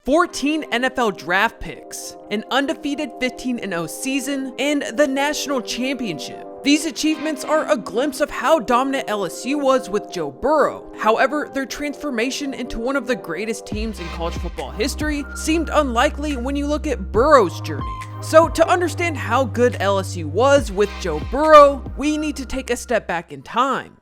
14 NFL draft picks, an undefeated 15-0 season, and the national championship. These achievements are a glimpse of how dominant LSU was with Joe Burrow. However, their transformation into one of the greatest teams in college football history seemed unlikely when you look at Burrows' journey. So to understand how good LSU was with Joe Burrow, we need to take a step back in time.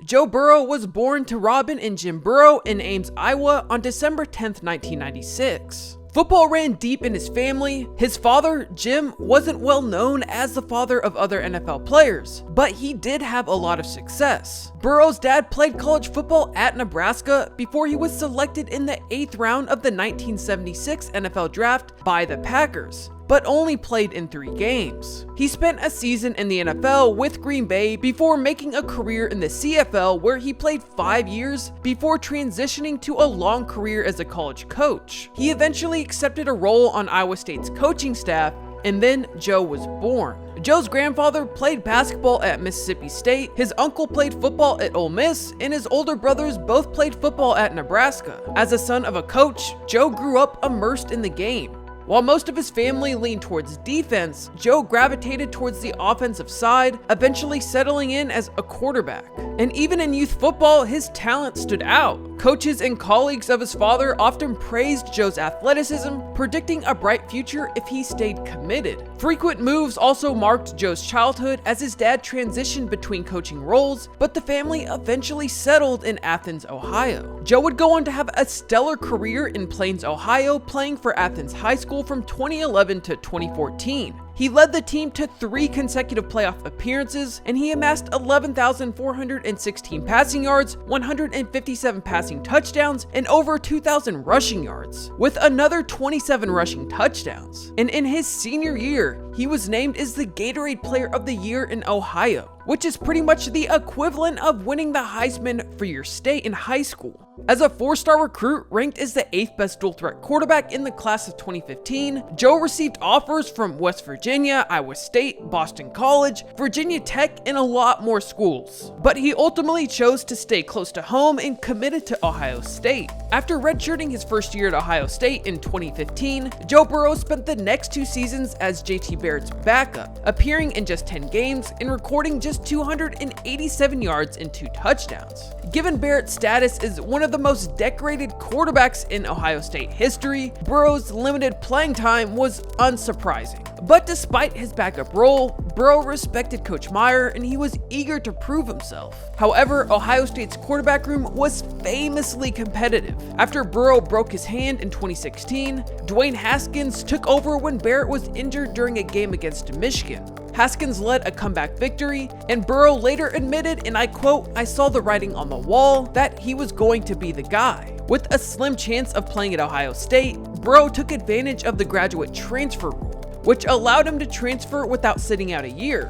Joe Burrow was born to Robin and Jim Burrow in Ames, Iowa on December 10, 1996. Football ran deep in his family. His father, Jim, wasn't well known as the father of other NFL players, but he did have a lot of success. Burrow's dad played college football at Nebraska before he was selected in the 8th round of the 1976 NFL Draft by the Packers, but only played in 3 games. He spent a season in the NFL with Green Bay before making a career in the CFL, where he played 5 years before transitioning to a long career as a college coach. He eventually accepted a role on Iowa State's coaching staff, and then Joe was born. Joe's grandfather played basketball at Mississippi State, his uncle played football at Ole Miss, and his older brothers both played football at Nebraska. As a son of a coach, Joe grew up immersed in the game. While most of his family leaned towards defense, Joe gravitated towards the offensive side, eventually settling in as a quarterback. And even in youth football, his talent stood out. Coaches and colleagues of his father often praised Joe's athleticism, predicting a bright future if he stayed committed. Frequent moves also marked Joe's childhood as his dad transitioned between coaching roles, but the family eventually settled in Athens, Ohio. Joe would go on to have a stellar career in Plains, Ohio, playing for Athens High School from 2011 to 2014. He led the team to 3 consecutive playoff appearances, and he amassed 11,416 passing yards, 157 passing touchdowns, and over 2,000 rushing yards, with another 27 rushing touchdowns. And in his senior year, he was named as the Gatorade Player of the Year in Ohio, which is pretty much the equivalent of winning the Heisman for your state in high school. As a 4-star recruit ranked as the 8th best dual-threat quarterback in the class of 2015, Joe received offers from West Virginia, Iowa State, Boston College, Virginia Tech, and a lot more schools. But he ultimately chose to stay close to home and committed to Ohio State. After redshirting his first year at Ohio State in 2015, Joe Burrow spent the next 2 seasons as JT Barrett's backup, appearing in just 10 games and recording just 287 yards and 2 touchdowns. Given Barrett's status as one of the most decorated quarterbacks in Ohio State history, Burrow's limited playing time was unsurprising. But despite his backup role, Burrow respected Coach Meyer and he was eager to prove himself. However, Ohio State's quarterback room was famously competitive. After Burrow broke his hand in 2016, Dwayne Haskins took over when Barrett was injured during a game against Michigan. Haskins led a comeback victory, and Burrow later admitted, and I quote, "I saw the writing on the wall that he was going to be the guy." With a slim chance of playing at Ohio State, Burrow took advantage of the graduate transfer rule, which allowed him to transfer without sitting out a year.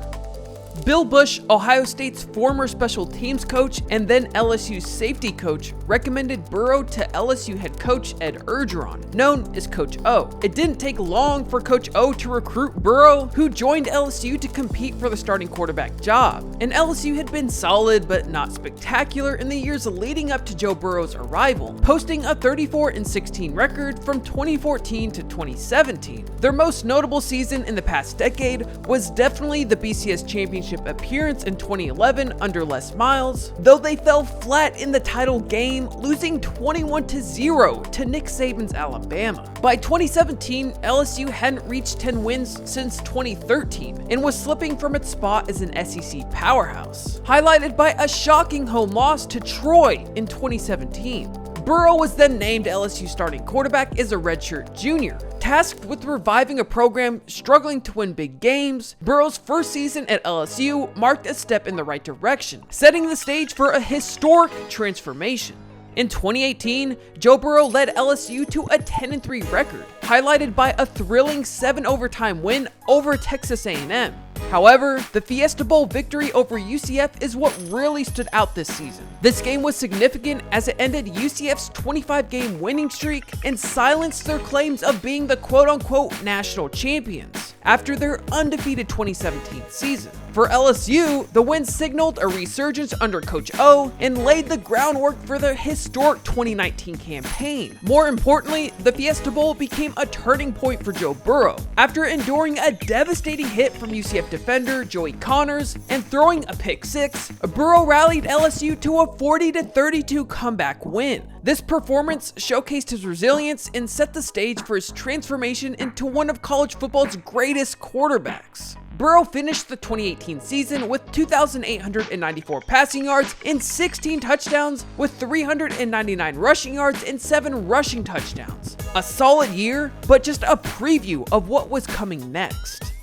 Bill Bush, Ohio State's former special teams coach and then LSU's safety coach, recommended Burrow to LSU head coach Ed Orgeron, known as Coach O. It didn't take long for Coach O to recruit Burrow, who joined LSU to compete for the starting quarterback job. And LSU had been solid but not spectacular in the years leading up to Joe Burrow's arrival, posting a 34-16 record from 2014 to 2017. Their most notable season in the past decade was definitely the BCS Championship appearance in 2011 under Les Miles, though they fell flat in the title game, losing 21-0 to Nick Saban's Alabama. By 2017, LSU hadn't reached 10 wins since 2013 and was slipping from its spot as an SEC powerhouse, highlighted by a shocking home loss to Troy in 2017. Burrow was then named LSU starting quarterback as a redshirt junior. Tasked with reviving a program struggling to win big games, Burrow's first season at LSU marked a step in the right direction, setting the stage for a historic transformation. In 2018, Joe Burrow led LSU to a 10-3 record, highlighted by a thrilling 7-overtime win over Texas A&M. However, the Fiesta Bowl victory over UCF is what really stood out this season. This game was significant as it ended UCF's 25-game winning streak and silenced their claims of being the quote-unquote national champions after their undefeated 2017 season. For LSU, the win signaled a resurgence under Coach O and laid the groundwork for the historic 2019 campaign. More importantly, the Fiesta Bowl became a turning point for Joe Burrow. After enduring a devastating hit from UCF defender Joey Connors and throwing a pick six, Burrow rallied LSU to a 40-32 comeback win. This performance showcased his resilience and set the stage for his transformation into one of college football's greatest quarterbacks. Burrow finished the 2018 season with 2,894 passing yards and 16 touchdowns, with 399 rushing yards and 7 rushing touchdowns. A solid year, but just a preview of what was coming next.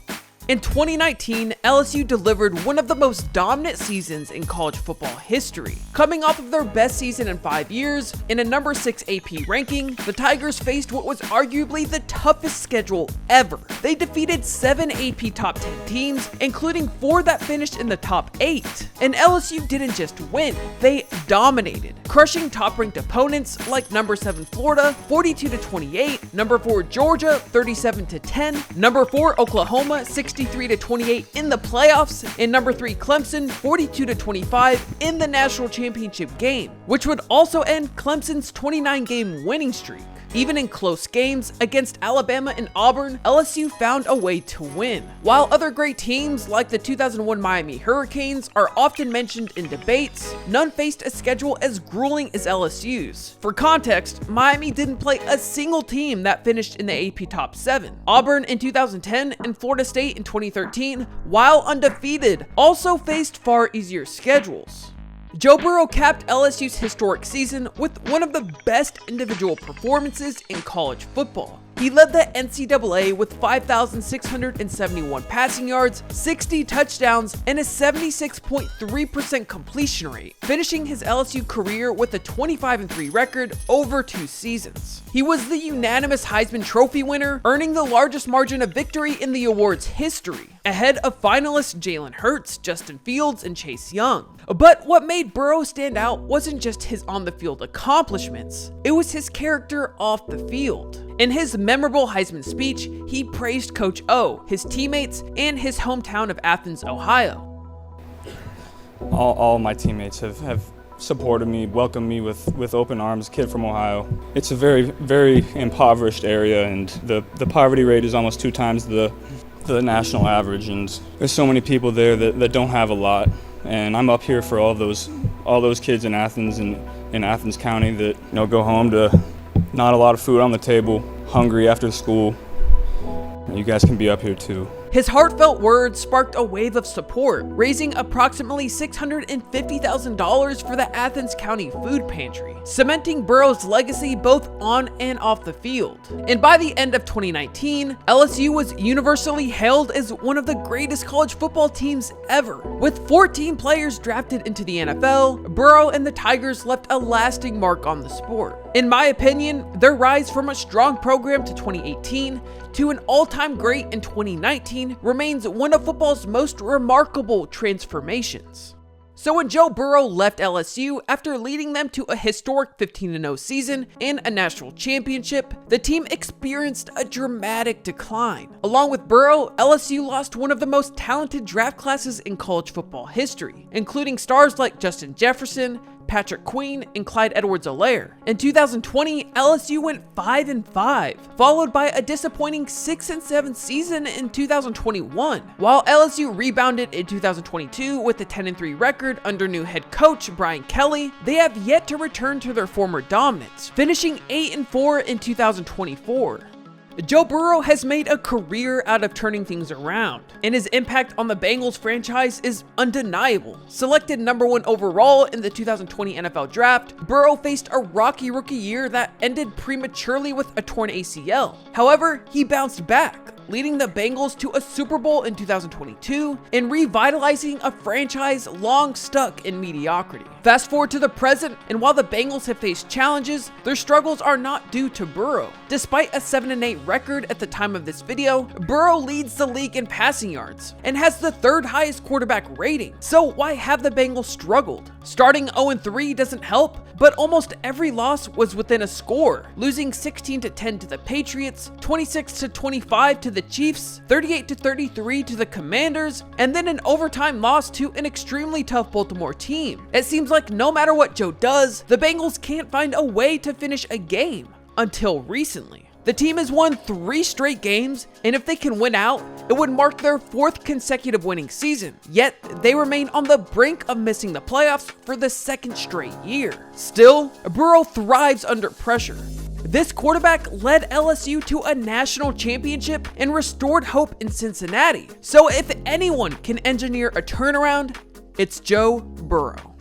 In 2019, LSU delivered one of the most dominant seasons in college football history. Coming off of their best season in 5 years, in a number 6 AP ranking, the Tigers faced what was arguably the toughest schedule ever. They defeated 7 AP top 10 teams, including 4 that finished in the top 8. And LSU didn't just win, they dominated, crushing top-ranked opponents like number 7 Florida 42-28, number 4 Georgia 37-10, number 4 Oklahoma 63-28 in the playoffs, and number 3 Clemson 42-25 in the national championship game, which would also end Clemson's 29-game winning streak. Even in close games against Alabama and Auburn, LSU found a way to win. While other great teams like the 2001 Miami Hurricanes are often mentioned in debates, none faced a schedule as grueling as LSU's. For context, Miami didn't play a single team that finished in the AP Top 7. Auburn in 2010 and Florida State in 2013, while undefeated, also faced far easier schedules. Joe Burrow capped LSU's historic season with one of the best individual performances in college football. He led the NCAA with 5,671 passing yards, 60 touchdowns, and a 76.3% completion rate, finishing his LSU career with a 25-3 record over 2 seasons. He was the unanimous Heisman Trophy winner, earning the largest margin of victory in the award's history, ahead of finalists Jalen Hurts, Justin Fields, and Chase Young. But what made Burrow stand out wasn't just his on-the-field accomplishments, it was his character off the field. In his memorable Heisman speech, he praised Coach O, his teammates, and his hometown of Athens, Ohio. All my teammates have supported me, welcomed me with open arms, kid from Ohio. It's a very, very impoverished area, and the poverty rate is almost 2 times the national average, and there's so many people there that don't have a lot. And I'm up here for all those kids in Athens and in Athens County that go home to not a lot of food on the table, hungry after school. You guys can be up here too. His heartfelt words sparked a wave of support, raising approximately $650,000 for the Athens County Food Pantry, cementing Burrow's legacy both on and off the field. And by the end of 2019, LSU was universally hailed as one of the greatest college football teams ever. With 14 players drafted into the NFL, Burrow and the Tigers left a lasting mark on the sport. In my opinion, their rise from a strong program to 2018 to an all-time great in 2019 remains one of football's most remarkable transformations. So when Joe Burrow left LSU after leading them to a historic 15-0 season and a national championship, the team experienced a dramatic decline. Along with Burrow, LSU lost one of the most talented draft classes in college football history, including stars like Justin Jefferson, Patrick Queen, and Clyde Edwards-Helaire. In 2020, LSU went 5-5, followed by a disappointing 6-7 season in 2021. While LSU rebounded in 2022 with a 10-3 record under new head coach Brian Kelly, they have yet to return to their former dominance, finishing 8-4 in 2024. Joe Burrow has made a career out of turning things around, and his impact on the Bengals franchise is undeniable. Selected number 1 overall in the 2020 NFL Draft, Burrow faced a rocky rookie year that ended prematurely with a torn ACL. However, he bounced back, leading the Bengals to a Super Bowl in 2022 and revitalizing a franchise long stuck in mediocrity. Fast forward to the present, and while the Bengals have faced challenges, their struggles are not due to Burrow. Despite a 7-8 record at the time of this video, Burrow leads the league in passing yards and has the 3rd highest quarterback rating. So why have the Bengals struggled? Starting 0-3 doesn't help, but almost every loss was within a score, losing 16-10 to the Patriots, 26-25 to the Chiefs, 38-33 to the Commanders, and then an overtime loss to an extremely tough Baltimore team. It seems like no matter what Joe does, the Bengals can't find a way to finish a game. Until recently. The team has won 3 straight games, and if they can win out, it would mark their 4th consecutive winning season. Yet, they remain on the brink of missing the playoffs for the 2nd straight year. Still, Burrow thrives under pressure. This quarterback led LSU to a national championship and restored hope in Cincinnati. So if anyone can engineer a turnaround, it's Joe Burrow.